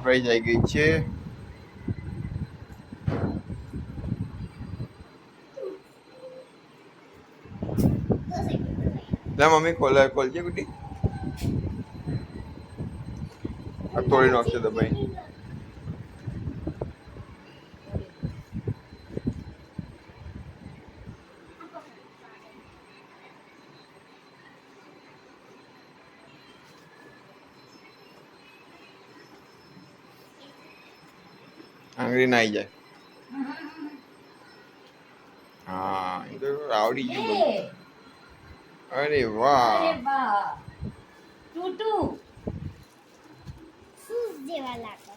Fries આવી ગઈ છે. લા મમ્મી ખોલજે ગુડી. આ તોડી નાખશે દબાઈ. આંગળી ના આવી જાય. હા એ તો આવડી ગયું. અરે વાહ. ટૂટુ સૂઝ જેવા લાગે.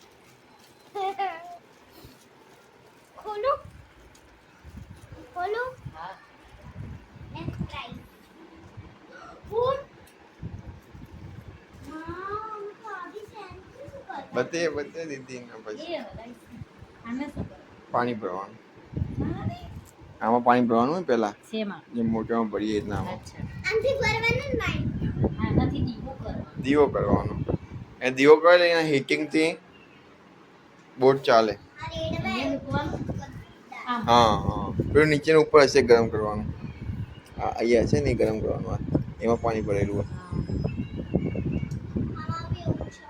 ખોલો ખોલો. હા લેટ્સ ટ્રાય. ફૂડ બતે દીધી ને પછી આને શું કરે પાણી ભરવાનું. અરે આમાં પાણી ભરવાનું હોય પેલા, શેમાં જેમ મોટામાં ભરીએ એટલા આમાં અચ્છા આનથી ભરવાનું ને માઈન. આનાથી દીવો કરવાનો દીવો કરવાનો. એ દીવો કરે એના હીટિંગ થી બોટ ચાલે. આ રેડમાં એ મૂકવાનું આમ હા હા પેલું નીચેનું ઉપર હશે ગરમ કરવાનું. હા અહીંયા છે ને ગરમ કરવાનું. એમાં પાણી ભરેલું હોય. આમાં બી એવું છે.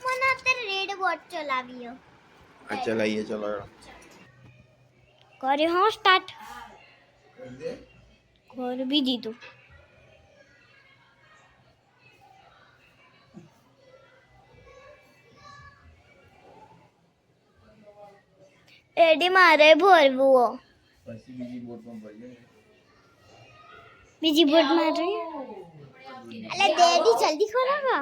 મને અત્યારે રેડ બોટ ચલાવીયો. હા ચલાઈએ ચલો. કરે હો સ્ટાર્ટ. કર બી દીધું. એડી મારે ભરવું. પછી બીજી બોટમાં ભરીએ. બીજી બોટ મારે. અલે ડેડી જલ્દી ખોલો ને.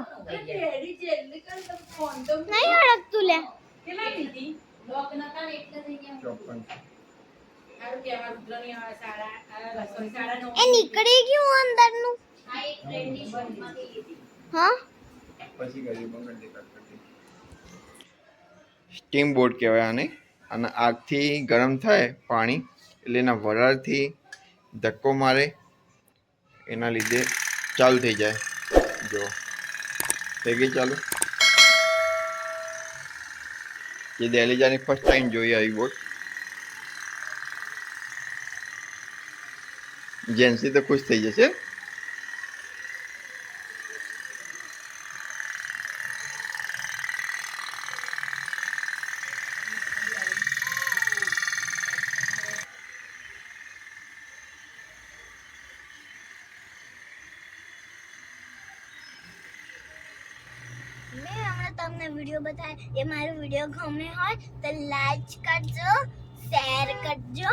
રેડી જલ્દી કર તો ફોન તો નહીં અડકતું લે. કેટલા દીધી લોક નતા ને એટલે થઈ ગયા 54. હારું કે અમાર રુદ્રની આ સાડા રસોઈ સાડા 9 એ નીકળી ગયું અંદરનું. આ એક ટ્રેન્ડી શોપમાંથી લીધી હા પછી કરી બંગર દેખાડ કરતી. સ્ટીમ બોટ કહેવાય આને. અને આગથી ગરમ થાય પાણી એટલે એના વરાળથી ધક્કો મારે એના લીધે ચાલુ થઈ જાય. જો થઈ ગઈ ચાલુ. એ દહેલીજાની ફર્સ્ટ ટાઈમ જોઈ આવી બોટ. જેન્સી તો ખુશ થઈ જશે. મેં હમણાં તમને વિડીયો બતાવ્યો. એ મારો વિડીયો ગમે હોય તો લાઈક કરજો, શેર કરજો